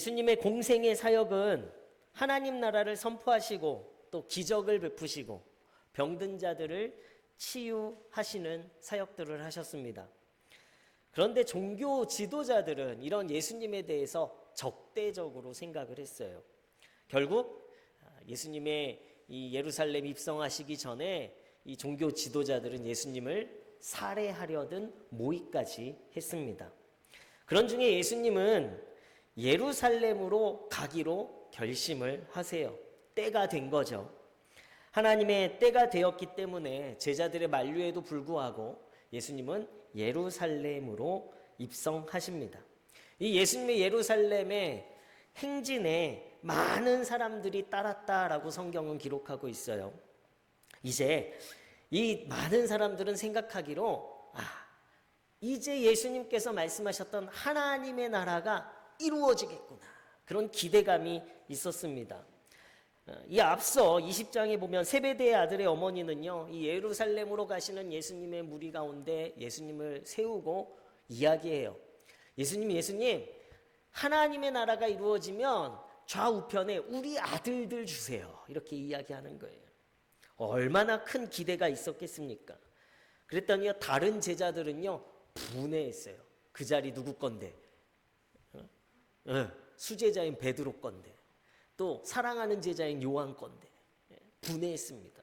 예수님의 공생의 사역은 하나님 나라를 선포하시고 또 기적을 베푸시고 병든 자들을 치유하시는 사역들을 하셨습니다. 그런데 종교 지도자들은 이런 예수님에 대해서 적대적으로 생각을 했어요. 결국 예수님의 이 예루살렘 입성하시기 전에 이 종교 지도자들은 예수님을 살해하려던 모의까지 했습니다. 그런 중에 예수님은 예루살렘으로 가기로 결심을 하세요. 때가 된 거죠. 하나님의 때가 되었기 때문에 제자들의 만류에도 불구하고 예수님은 예루살렘으로 입성하십니다. 이 예수님의 예루살렘의 행진에 많은 사람들이 따랐다라고 성경은 기록하고 있어요. 이제 이 많은 사람들은 생각하기로 이제 예수님께서 말씀하셨던 하나님의 나라가 이루어지겠구나, 그런 기대감이 있었습니다. 이 앞서 20장에 보면 세베대의 아들의 어머니는요, 이 예루살렘으로 가시는 예수님의 무리 가운데 예수님을 세우고 이야기해요. 예수님, 하나님의 나라가 이루어지면 좌우편에 우리 아들들 주세요. 이렇게 이야기하는 거예요. 얼마나 큰 기대가 있었겠습니까? 그랬더니 다른 제자들은요, 분해했어요. 그 자리 누구 건데? 수제자인 베드로 건데, 또 사랑하는 제자인 요한 건데, 분해했습니다.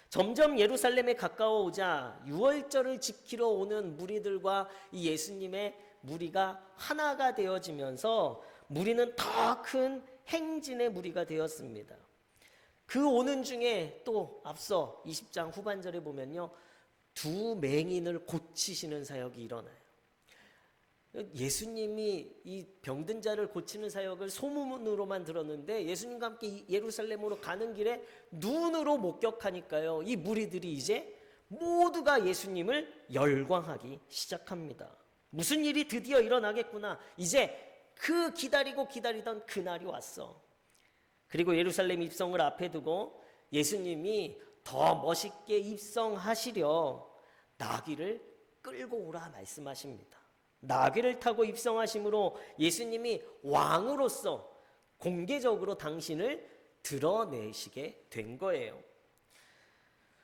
점점 예루살렘에 가까워 오자 유월절을 지키러 오는 무리들과 이 예수님의 무리가 하나가 되어지면서 무리는 더 큰 행진의 무리가 되었습니다. 그 오는 중에 또 앞서 20장 후반절에 보면요, 두 맹인을 고치시는 사역이 일어나요. 예수님이 이 병든 자를 고치는 사역을 소문으로만 들었는데 예수님과 함께 예루살렘으로 가는 길에 눈으로 목격하니까요, 이 무리들이 이제 모두가 예수님을 열광하기 시작합니다. 무슨 일이 드디어 일어나겠구나, 이제 그 기다리던 그날이 왔어. 그리고 예루살렘 입성을 앞에 두고 예수님이 더 멋있게 입성하시려 나귀를 끌고 오라 말씀하십니다. 나귀를 타고 입성하심으로 예수님이 왕으로서 공개적으로 당신을 드러내시게 된 거예요.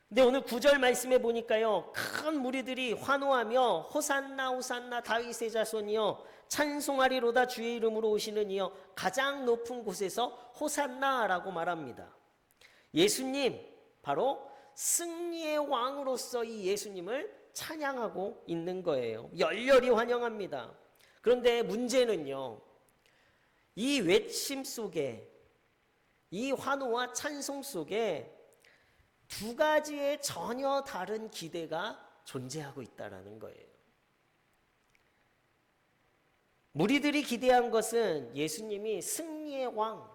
근데 오늘 9절 말씀에 보니까요, 큰 무리들이 환호하며 호산나 호산나 다윗의 자손이여 찬송하리로다 주의 이름으로 오시는 이여 가장 높은 곳에서 호산나라고 말합니다. 예수님, 바로 승리의 왕으로서 이 예수님을 찬양하고 있는 거예요. 열렬히 환영합니다. 그런데 문제는요, 이 외침 속에, 이 환호와 찬송 속에 두 가지의 전혀 다른 기대가 존재하고 있다는 거예요. 무리들이 기대한 것은 예수님이 승리의 왕,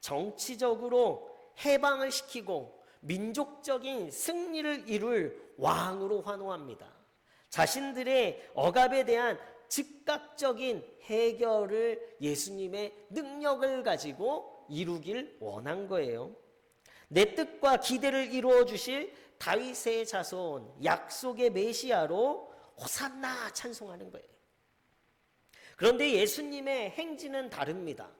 정치적으로 해방을 시키고 민족적인 승리를 이룰 왕으로 환호합니다. 자신들의 억압에 대한 즉각적인 해결을 예수님의 능력을 가지고 이루길 원한 거예요. 내 뜻과 기대를 이루어 주실 다윗의 자손, 약속의 메시아로 호산나 찬송하는 거예요. 그런데 예수님의 행진은 다릅니다.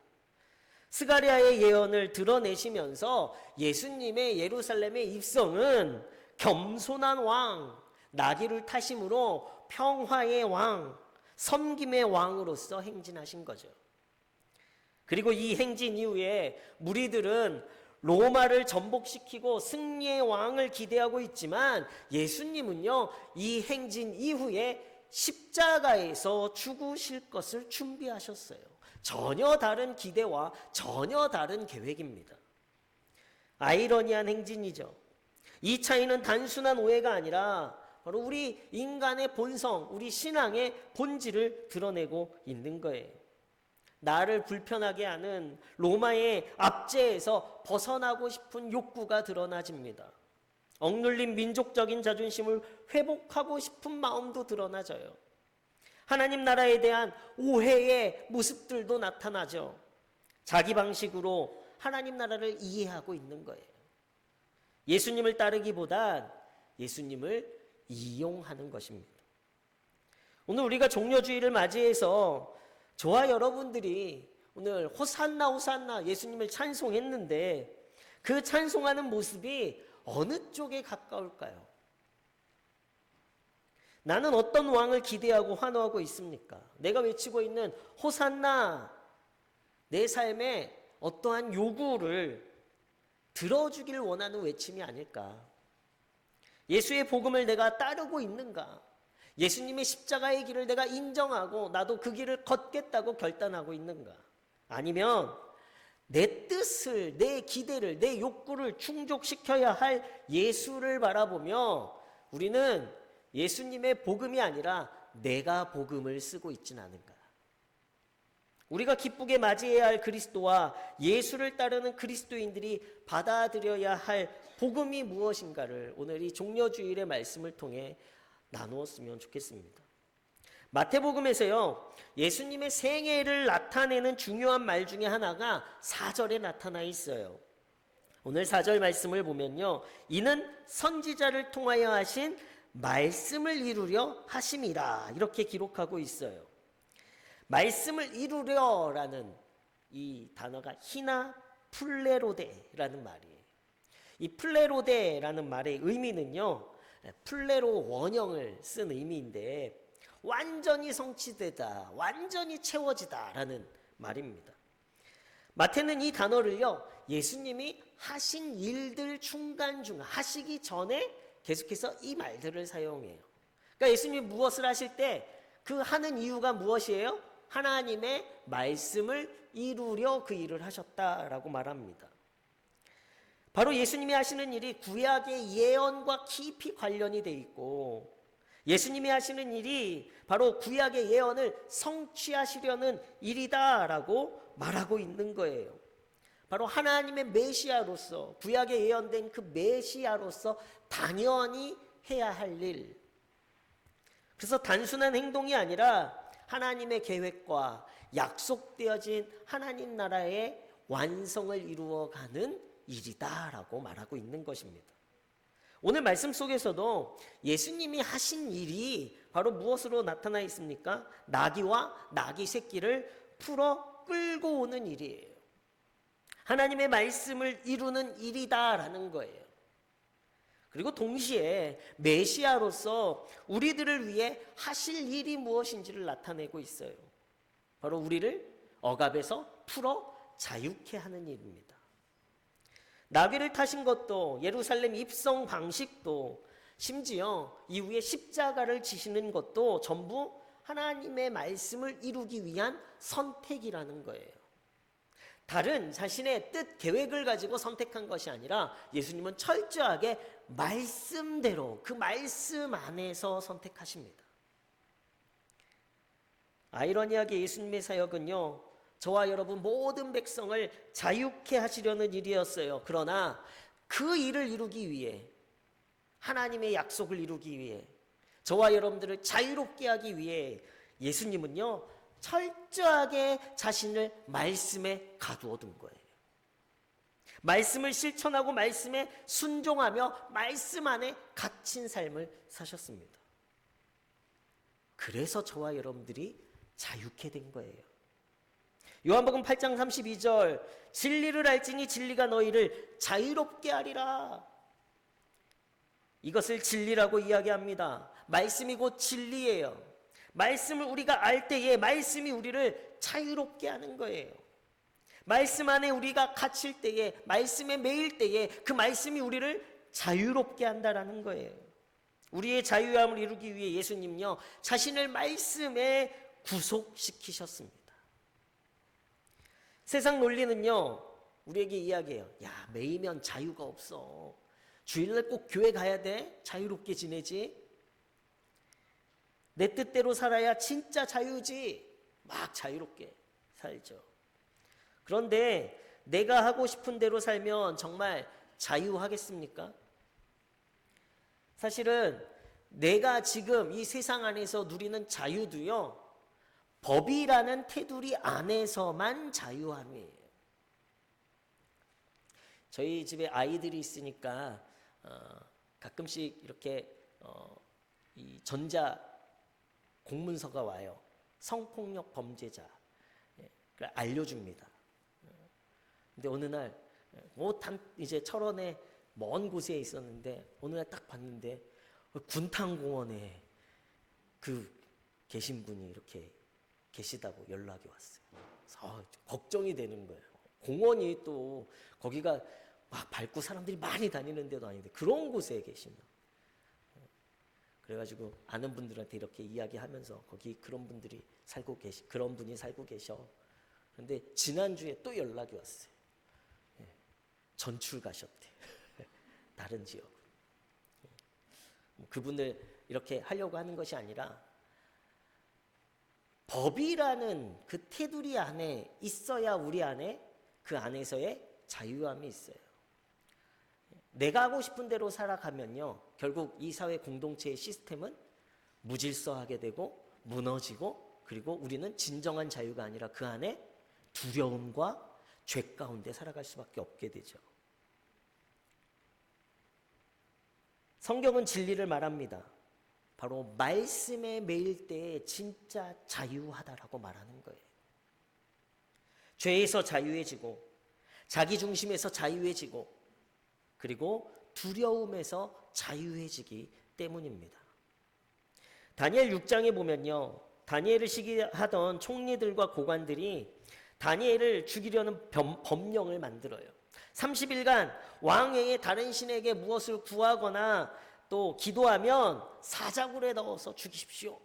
스가랴의 예언을 드러내시면서 예수님의 예루살렘의 입성은 겸손한 왕, 나귀를 타심으로 평화의 왕, 섬김의 왕으로서 행진하신 거죠. 그리고 이 행진 이후에 무리들은 로마를 전복시키고 승리의 왕을 기대하고 있지만 예수님은요, 이 행진 이후에 십자가에서 죽으실 것을 준비하셨어요. 전혀 다른 기대와 전혀 다른 계획입니다. 아이러니한 행진이죠. 이 차이는 단순한 오해가 아니라 바로 우리 인간의 본성, 우리 신앙의 본질을 드러내고 있는 거예요. 나를 불편하게 하는 로마의 압제에서 벗어나고 싶은 욕구가 드러나집니다. 억눌린 민족적인 자존심을 회복하고 싶은 마음도 드러나져요. 하나님 나라에 대한 오해의 모습들도 나타나죠. 자기 방식으로 하나님 나라를 이해하고 있는 거예요. 예수님을 따르기보단 예수님을 이용하는 것입니다. 오늘 우리가 종려주의를 맞이해서 저와 여러분들이 오늘 호산나 호산나 예수님을 찬송했는데 그 찬송하는 모습이 어느 쪽에 가까울까요? 나는 어떤 왕을 기대하고 환호하고 있습니까? 내가 외치고 있는 호산나, 내 삶에 어떠한 요구를 들어주길 원하는 외침이 아닐까? 예수의 복음을 내가 따르고 있는가? 예수님의 십자가의 길을 내가 인정하고 나도 그 길을 걷겠다고 결단하고 있는가? 아니면 내 뜻을, 내 기대를, 내 욕구를 충족시켜야 할 예수를 바라보며 우리는 예수님의 복음이 아니라 내가 복음을 쓰고 있지는 않은가? 우리가 기쁘게 맞이해야 할 그리스도와 예수를 따르는 그리스도인들이 받아들여야 할 복음이 무엇인가를 오늘 이 종려주일의 말씀을 통해 나누었으면 좋겠습니다. 마태복음에서요, 예수님의 생애를 나타내는 중요한 말 중에 하나가 4절에 나타나 있어요. 오늘 4절 말씀을 보면요, 이는 선지자를 통하여 하신 말씀을 이루려 하심이라 이렇게 기록하고 있어요. 말씀을 이루려라는 이 단어가 히나 플레로데라는 말이에요. 이 플레로데라는 말의 의미는요, 플레로 원형을 쓴 의미인데 완전히 성취되다, 완전히 채워지다라는 말입니다. 마태는 이 단어를요, 예수님이 하신 일들 중간중간 하시기 전에 계속해서 이 말들을 사용해요. 그러니까 예수님이 무엇을 하실 때 그 하는 이유가 무엇이에요? 하나님의 말씀을 이루려 그 일을 하셨다라고 말합니다. 바로 예수님이 하시는 일이 구약의 예언과 깊이 관련이 돼 있고 예수님이 하시는 일이 바로 구약의 예언을 성취하시려는 일이다라고 말하고 있는 거예요. 바로 하나님의 메시아로서 구약에 예언된 그 메시아로서 당연히 해야 할 일. 그래서 단순한 행동이 아니라 하나님의 계획과 약속되어진 하나님 나라의 완성을 이루어가는 일이다라고 말하고 있는 것입니다. 오늘 말씀 속에서도 예수님이 하신 일이 바로 무엇으로 나타나 있습니까? 나귀와 나귀 새끼를 풀어 끌고 오는 일이에요. 하나님의 말씀을 이루는 일이다라는 거예요. 그리고 동시에 메시아로서 우리들을 위해 하실 일이 무엇인지를 나타내고 있어요. 바로 우리를 억압에서 풀어 자유케 하는 일입니다. 나귀를 타신 것도 예루살렘 입성 방식도 심지어 이후에 십자가를 지시는 것도 전부 하나님의 말씀을 이루기 위한 선택이라는 거예요. 다른 자신의 뜻, 계획을 가지고 선택한 것이 아니라 예수님은 철저하게 말씀대로 그 말씀 안에서 선택하십니다. 아이러니하게 예수님의 사역은요, 저와 여러분 모든 백성을 자유케 하시려는 일이었어요. 그러나 그 일을 이루기 위해 하나님의 약속을 이루기 위해 저와 여러분들을 자유롭게 하기 위해 예수님은요 철저하게 자신을 말씀에 가두어 둔 거예요. 말씀을 실천하고 말씀에 순종하며 말씀 안에 갇힌 삶을 사셨습니다. 그래서 저와 여러분들이 자유케 된 거예요. 요한복음 8장 32절 진리를 알지니 진리가 너희를 자유롭게 하리라. 이것을 진리라고 이야기합니다. 말씀이 곧 진리예요. 말씀을 우리가 알 때에 말씀이 우리를 자유롭게 하는 거예요. 말씀 안에 우리가 갇힐 때에 말씀에 매일 때에 그 말씀이 우리를 자유롭게 한다라는 거예요. 우리의 자유함을 이루기 위해 예수님요 자신을 말씀에 구속시키셨습니다. 세상 논리는요 우리에게 이야기해요. 야, 매이면 자유가 없어. 주일날 꼭 교회 가야 돼? 자유롭게 지내지? 내 뜻대로 살아야 진짜 자유지. 막 자유롭게 살죠. 그런데 내가 하고 싶은 대로 살면 정말 자유하겠습니까? 사실은 내가 지금 이 세상 안에서 누리는 자유도요 법이라는 테두리 안에서만 자유함이에요. 저희 집에 아이들이 있으니까 가끔씩 이렇게 이 전자 공문서가 와요. 성폭력 범죄자. 알려줍니다. 근데 어느 날 이제 철원에 먼 곳에 있었는데 어느 날 딱 봤는데 군탕공원에 계신 분이 이렇게 계시다고 연락이 왔어요. 그래서 걱정이 되는 거예요. 공원이 또 거기가 막 밝고 사람들이 많이 다니는 데도 아닌데 그런 곳에 계시면, 그래가지고 아는 분들한테 이렇게 이야기하면서 거기 그런 분이 살고 계셔. 그런데 지난주에 또 연락이 왔어요. 전출 가셨대. 다른 지역. 그분을 이렇게 하려고 하는 것이 아니라 법이라는 그 테두리 안에 있어야 우리 안에 그 안에서의 자유함이 있어요. 내가 하고 싶은 대로 살아가면요, 결국 이 사회 공동체의 시스템은 무질서하게 되고 무너지고, 그리고 우리는 진정한 자유가 아니라 그 안에 두려움과 죄 가운데 살아갈 수밖에 없게 되죠. 성경은 진리를 말합니다. 바로 말씀에 매일 때에 진짜 자유하다라고 말하는 거예요. 죄에서 자유해지고, 자기 중심에서 자유해지고, 그리고 두려움에서 자유해지기 때문입니다. 다니엘 6장에 보면요, 다니엘을 시기하던 총리들과 고관들이 다니엘을 죽이려는 법령을 만들어요. 30일간 왕에게 다른 신에게 무엇을 구하거나 또 기도하면 사자굴에 넣어서 죽이십시오.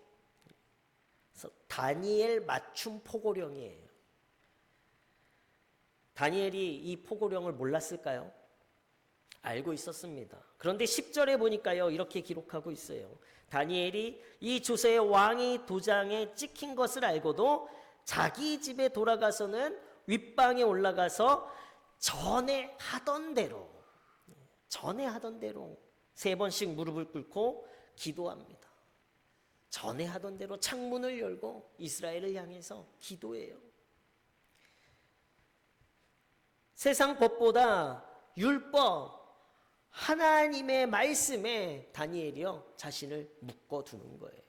그래서 다니엘 맞춤 포고령이에요. 다니엘이 이 포고령을 몰랐을까요? 알고 있었습니다. 그런데 10절에 보니까요, 이렇게 기록하고 있어요. 다니엘이 이 조세의 왕이 도장에 찍힌 것을 알고도 자기 집에 돌아가서는 윗방에 올라가서 전에 하던 대로 3번씩 무릎을 꿇고 기도합니다. 전에 하던 대로 창문을 열고 이스라엘을 향해서 기도해요. 세상 법보다 율법, 하나님의 말씀에 다니엘이요, 자신을 묶어두는 거예요.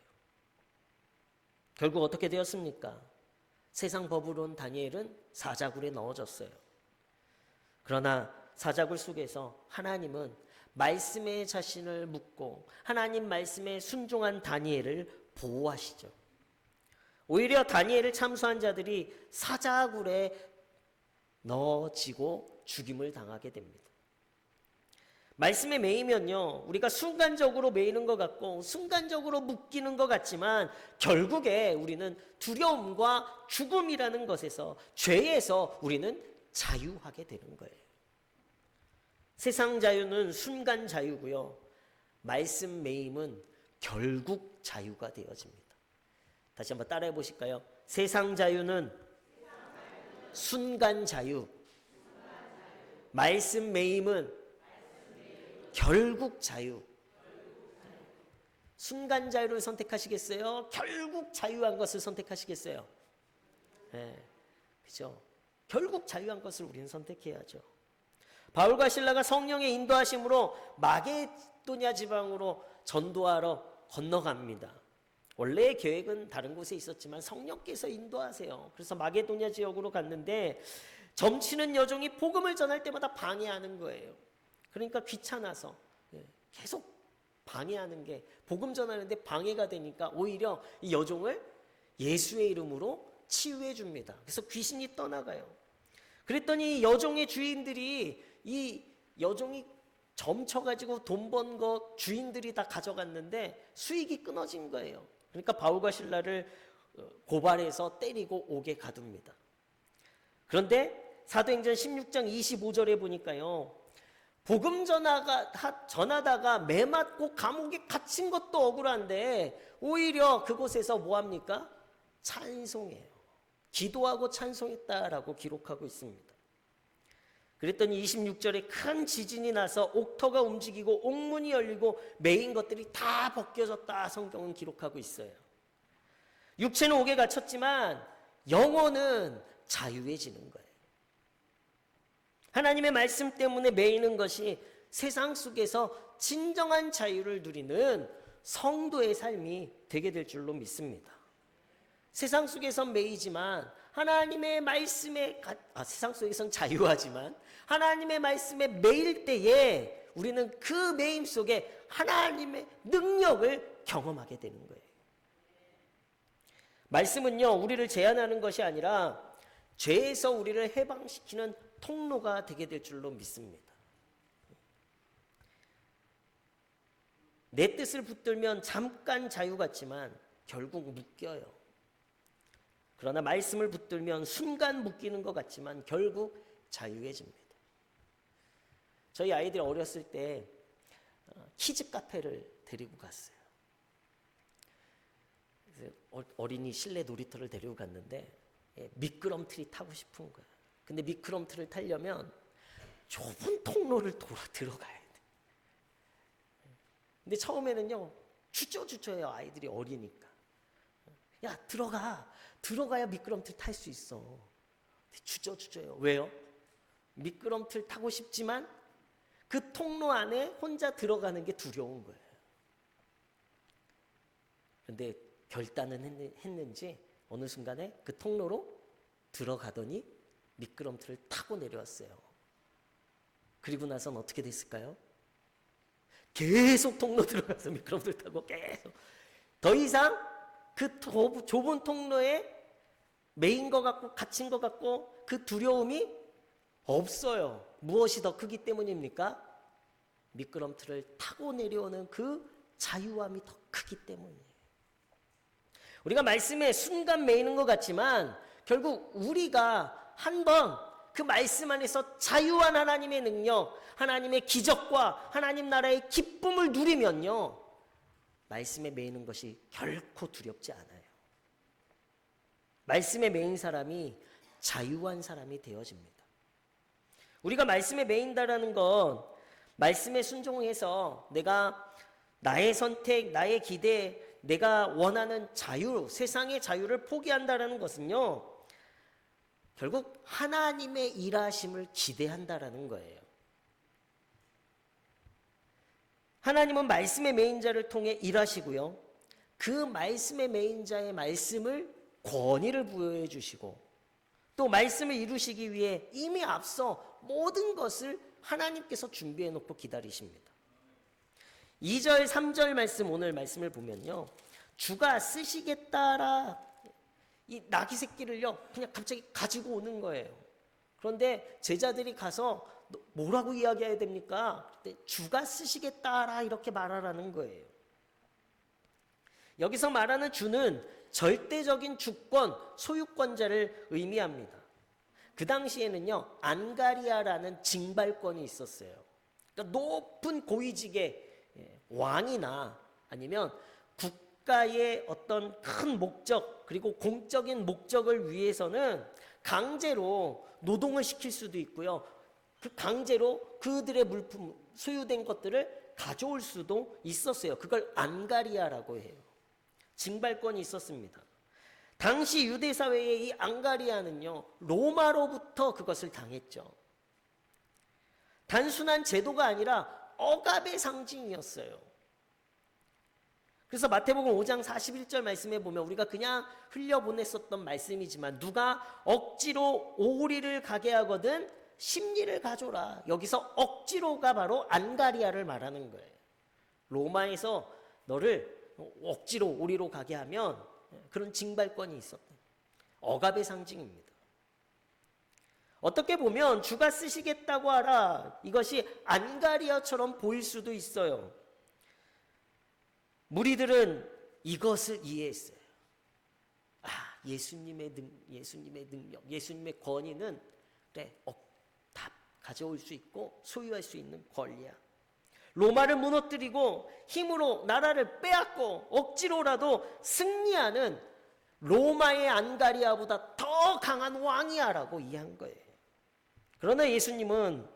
결국 어떻게 되었습니까? 세상 법으로는 다니엘은 사자굴에 넣어졌어요. 그러나 사자굴 속에서 하나님은 말씀에 자신을 묶고 하나님 말씀에 순종한 다니엘을 보호하시죠. 오히려 다니엘을 참수한 자들이 사자굴에 넣어지고 죽임을 당하게 됩니다. 말씀에 매이면요, 우리가 순간적으로 매이는 것 같고 순간적으로 묶이는 것 같지만 결국에 우리는 두려움과 죽음이라는 것에서, 죄에서 우리는 자유하게 되는 거예요. 세상 자유는 순간 자유고요, 말씀 매임은 결국 자유가 되어집니다. 다시 한번 따라해 보실까요? 세상 자유는 순간 자유, 말씀 매임은 결국 자유. 순간 자유를 선택하시겠어요? 결국 자유한 것을 선택하시겠어요? 네, 그죠? 결국 자유한 것을 우리는 선택해야죠. 바울과 실라가 성령의 인도하심으로 마게도냐 지방으로 전도하러 건너갑니다. 원래의 계획은 다른 곳에 있었지만 성령께서 인도하세요. 그래서 마게도냐 지역으로 갔는데 점치는 여종이 복음을 전할 때마다 방해하는 거예요. 그러니까 귀찮아서 계속 방해하는 게, 복음 전하는데 방해가 되니까 오히려 이 여종을 예수의 이름으로 치유해 줍니다. 그래서 귀신이 떠나가요. 그랬더니 여종의 주인들이, 이 여종이 점쳐가지고 돈 번 거 주인들이 다 가져갔는데 수익이 끊어진 거예요. 그러니까 바울과 실라를 고발해서 때리고 옥에 가둡니다. 그런데 사도행전 16장 25절에 보니까요, 복음 전하다가 매 맞고 감옥에 갇힌 것도 억울한데 오히려 그곳에서 뭐합니까? 찬송해요. 기도하고 찬송했다라고 기록하고 있습니다. 그랬더니 26절에 큰 지진이 나서 옥터가 움직이고 옥문이 열리고 매인 것들이 다 벗겨졌다, 성경은 기록하고 있어요. 육체는 옥에 갇혔지만 영혼은 자유해지는 거예요. 하나님의 말씀 때문에 매이는 것이 세상 속에서 진정한 자유를 누리는 성도의 삶이 되게 될 줄로 믿습니다. 세상 속에서 매이지만 하나님의 말씀에 세상 속에선 자유하지만 하나님의 말씀에 매일 때에 우리는 그 매임 속에 하나님의 능력을 경험하게 되는 거예요. 말씀은요, 우리를 제한하는 것이 아니라 죄에서 우리를 해방시키는 통로가 되게 될 줄로 믿습니다. 내 뜻을 붙들면 잠깐 자유 같지만 결국 묶여요. 그러나 말씀을 붙들면 순간 묶이는 것 같지만 결국 자유해집니다. 저희 아이들이 어렸을 때 키즈 카페를 데리고 갔어요. 그래서 어린이 실내 놀이터를 데리고 갔는데 미끄럼틀이 타고 싶은 거예요. 근데 미끄럼틀을 타려면 좁은 통로를 들어가야 돼. 근데 처음에는요, 주저주저해요. 아이들이 어리니까. 야, 들어가야 미끄럼틀 탈 수 있어. 주저주저해요. 왜요? 미끄럼틀 타고 싶지만 그 통로 안에 혼자 들어가는 게 두려운 거예요. 그런데 결단은 했는지 어느 순간에 그 통로로 들어가더니 미끄럼틀을 타고 내려왔어요. 그리고 나선 어떻게 됐을까요? 계속 통로 들어가서 미끄럼틀 타고 계속 더 이상 그 좁은 통로에 매인 것 같고 갇힌 것 같고 그 두려움이 없어요. 무엇이 더 크기 때문입니까? 미끄럼틀을 타고 내려오는 그 자유함이 더 크기 때문이에요. 우리가 말씀에 순간 매이는 것 같지만 결국 우리가 한번 그 말씀 안에서 자유한 하나님의 능력, 하나님의 기적과 하나님 나라의 기쁨을 누리면요, 말씀에 매이는 것이 결코 두렵지 않아요. 말씀에 매인 사람이 자유한 사람이 되어집니다. 우리가 말씀에 매인다라는 건 말씀에 순종해서 내가 나의 선택, 나의 기대, 내가 원하는 자유, 세상의 자유를 포기한다라는 것은요, 결국 하나님의 일하심을 기대한다라는 거예요. 하나님은 말씀의 매인 자를 통해 일하시고요, 그 말씀의 매인 자의 말씀을 권위를 부여해 주시고 또 말씀을 이루시기 위해 이미 앞서 모든 것을 하나님께서 준비해 놓고 기다리십니다. 2절, 3절 말씀, 오늘 말씀을 보면요, 주가 쓰시겠다라 이 나귀 새끼를요 그냥 갑자기 가지고 오는 거예요. 그런데 제자들이 가서 뭐라고 이야기해야 됩니까? 주가 쓰시겠다라 이렇게 말하라는 거예요. 여기서 말하는 주는 절대적인 주권, 소유권자를 의미합니다. 그 당시에는요, 안가리아라는 징발권이 있었어요. 그러니까 높은 고위직의 왕이나 아니면 국가의 어떤 큰 목적, 그리고 공적인 목적을 위해서는 강제로 노동을 시킬 수도 있고요, 그 강제로 그들의 물품, 소유된 것들을 가져올 수도 있었어요. 그걸 안가리아라고 해요. 징발권이 있었습니다. 당시 유대 사회의 이 안가리아는요, 로마로부터 그것을 당했죠. 단순한 제도가 아니라 억압의 상징이었어요. 그래서 마태복음 5장 41절 말씀에 보면 우리가 그냥 흘려보냈었던 말씀이지만 누가 억지로 오리를 가게 하거든 십리를 가져라. 여기서 억지로가 바로 안가리아를 말하는 거예요. 로마에서 너를 억지로 오리로 가게 하면 그런 징발권이 있었던 억압의 상징입니다. 어떻게 보면 주가 쓰시겠다고 하라, 이것이 안가리아처럼 보일 수도 있어요. 무리들은 이것을 이해했어요. 예수님의 능력, 예수님의 권위는 그래, 다 가져올 수 있고 소유할 수 있는 권리야. 로마를 무너뜨리고 힘으로 나라를 빼앗고 억지로라도 승리하는 로마의 안가리아보다 더 강한 왕이야라고 이해한 거예요. 그러나 예수님은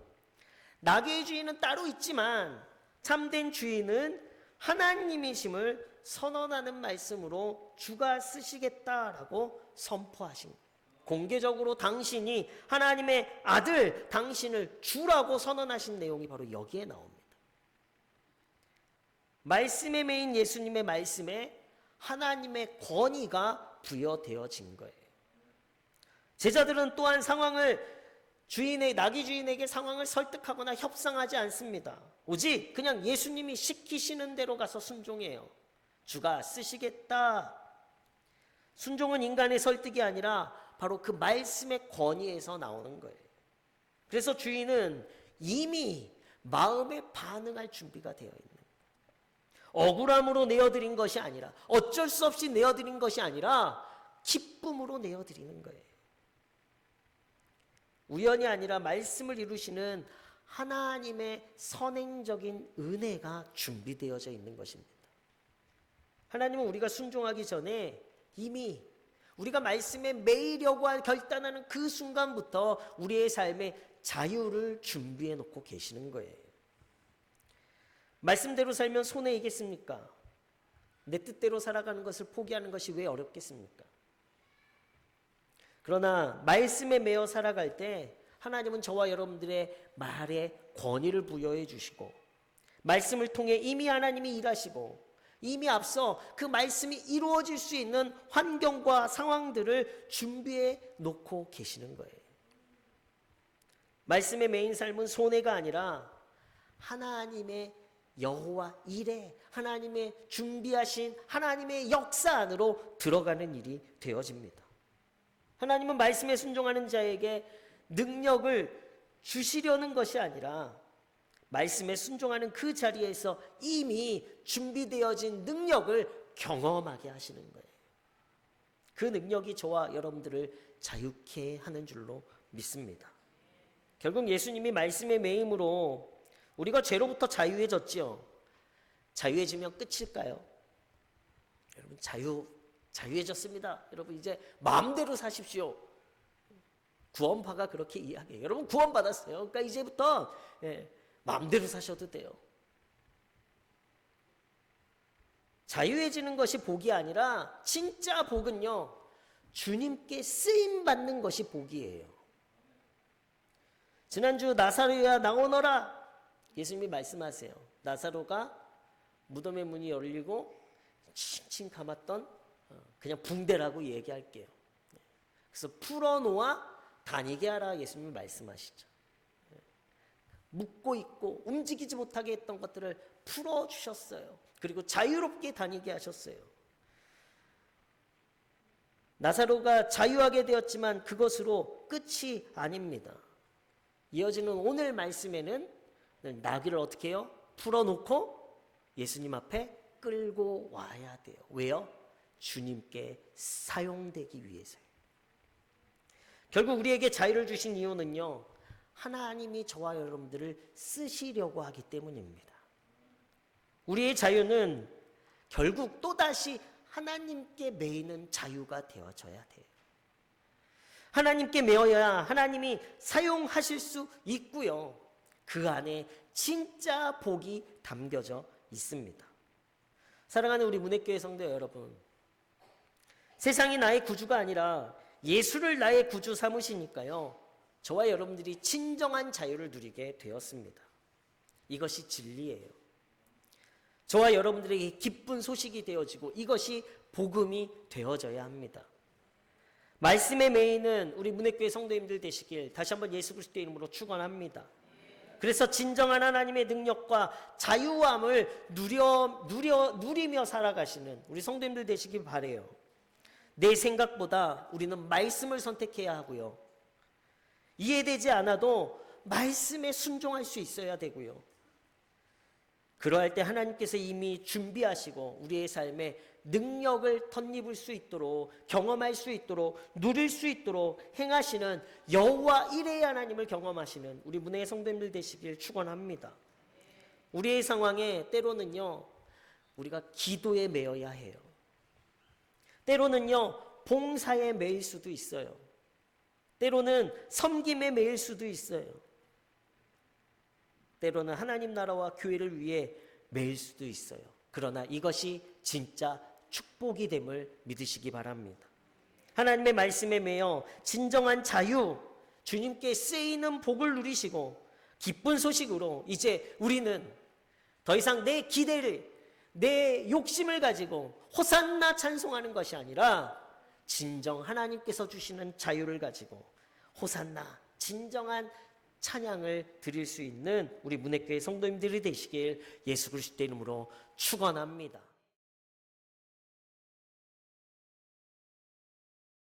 나귀의 주인은 따로 있지만 참된 주인은 하나님이심을 선언하는 말씀으로 주가 쓰시겠다라고 선포하신 거예요. 공개적으로 당신이 하나님의 아들, 당신을 주라고 선언하신 내용이 바로 여기에 나옵니다. 말씀에 매인 예수님의 말씀에 하나님의 권위가 부여되어진 거예요. 제자들은 또한 나귀 주인에게 상황을 설득하거나 협상하지 않습니다. 오직 그냥 예수님이 시키시는 대로 가서 순종해요. 주가 쓰시겠다. 순종은 인간의 설득이 아니라 바로 그 말씀의 권위에서 나오는 거예요. 그래서 주인은 이미 마음에 반응할 준비가 되어 있는 거예요. 억울함으로 내어드린 것이 아니라, 어쩔 수 없이 내어드린 것이 아니라 기쁨으로 내어드리는 거예요. 우연이 아니라 말씀을 이루시는 하나님의 선행적인 은혜가 준비되어져 있는 것입니다. 하나님은 우리가 순종하기 전에 이미 우리가 말씀에 매이려고 결단하는 그 순간부터 우리의 삶에 자유를 준비해 놓고 계시는 거예요. 말씀대로 살면 손해이겠습니까? 내 뜻대로 살아가는 것을 포기하는 것이 왜 어렵겠습니까? 그러나 말씀에 매여 살아갈 때 하나님은 저와 여러분들의 말에 권위를 부여해 주시고, 말씀을 통해 이미 하나님이 일하시고, 이미 앞서 그 말씀이 이루어질 수 있는 환경과 상황들을 준비해 놓고 계시는 거예요. 말씀에 매인 삶은 손해가 아니라 하나님의 여호와 일에, 하나님의 준비하신 하나님의 역사 안으로 들어가는 일이 되어집니다. 하나님은 말씀에 순종하는 자에게 능력을 주시려는 것이 아니라 말씀에 순종하는 그 자리에서 이미 준비되어진 능력을 경험하게 하시는 거예요. 그 능력이 저와 여러분들을 자유케 하는 줄로 믿습니다. 결국 예수님이 말씀의 매임으로 우리가 죄로부터 자유해졌지요. 자유해지면 끝일까요? 여러분, 자유해졌습니다. 여러분, 이제 마음대로 사십시오. 구원파가 그렇게 이야기해요. 여러분, 구원받았어요. 그러니까 이제부터 마음대로 사셔도 돼요. 자유해지는 것이 복이 아니라 진짜 복은요, 주님께 쓰임받는 것이 복이에요. 지난주 나사로야 나오너라, 예수님이 말씀하세요. 나사로가 무덤의 문이 열리고 칭칭 감았던 그냥 붕대라고 얘기할게요. 그래서 풀어놓아 다니게 하라 예수님이 말씀하시죠. 묶고 있고 움직이지 못하게 했던 것들을 풀어주셨어요. 그리고 자유롭게 다니게 하셨어요. 나사로가 자유하게 되었지만 그것으로 끝이 아닙니다. 이어지는 오늘 말씀에는 나귀를 어떻게 해요? 풀어놓고 예수님 앞에 끌고 와야 돼요. 왜요? 주님께 사용되기 위해서요. 결국 우리에게 자유를 주신 이유는요, 하나님이 저와 여러분들을 쓰시려고 하기 때문입니다. 우리의 자유는 결국 또다시 하나님께 매이는 자유가 되어져야 돼요. 하나님께 매어야 하나님이 사용하실 수 있고요, 그 안에 진짜 복이 담겨져 있습니다. 사랑하는 우리 문해교회 성도 여러분, 세상이 나의 구주가 아니라 예수를 나의 구주 삼으시니까요, 저와 여러분들이 진정한 자유를 누리게 되었습니다. 이것이 진리예요. 저와 여러분들에게 기쁜 소식이 되어지고 이것이 복음이 되어져야 합니다. 말씀의 매이는 우리 문해교회 성도님들 되시길 다시 한번 예수 그리스도의 이름으로 축원합니다. 그래서 진정한 하나님의 능력과 자유함을 누리며 살아가시는 우리 성도님들 되시길 바라요. 내 생각보다 우리는 말씀을 선택해야 하고요, 이해되지 않아도 말씀에 순종할 수 있어야 되고요, 그러할 때 하나님께서 이미 준비하시고 우리의 삶에 능력을 덧입을 수 있도록, 경험할 수 있도록, 누릴 수 있도록 행하시는 여호와 일의 하나님을 경험하시는 우리 문혜의 성도님들 되시길 축원합니다. 우리의 상황에 때로는요, 우리가 기도에 매여야 해요. 때로는요, 봉사에 매일 수도 있어요. 때로는 섬김에 매일 수도 있어요. 때로는 하나님 나라와 교회를 위해 매일 수도 있어요. 그러나 이것이 진짜 축복이 됨을 믿으시기 바랍니다. 하나님의 말씀에 매여 진정한 자유, 주님께 쓰이는 복을 누리시고 기쁜 소식으로 이제 우리는 더 이상 내 기대를, 내 욕심을 가지고 호산나 찬송하는 것이 아니라 진정 하나님께서 주시는 자유를 가지고 호산나 진정한 찬양을 드릴 수 있는 우리 문해교회 성도님들이 되시길 예수 그리스도의 이름으로 축원합니다.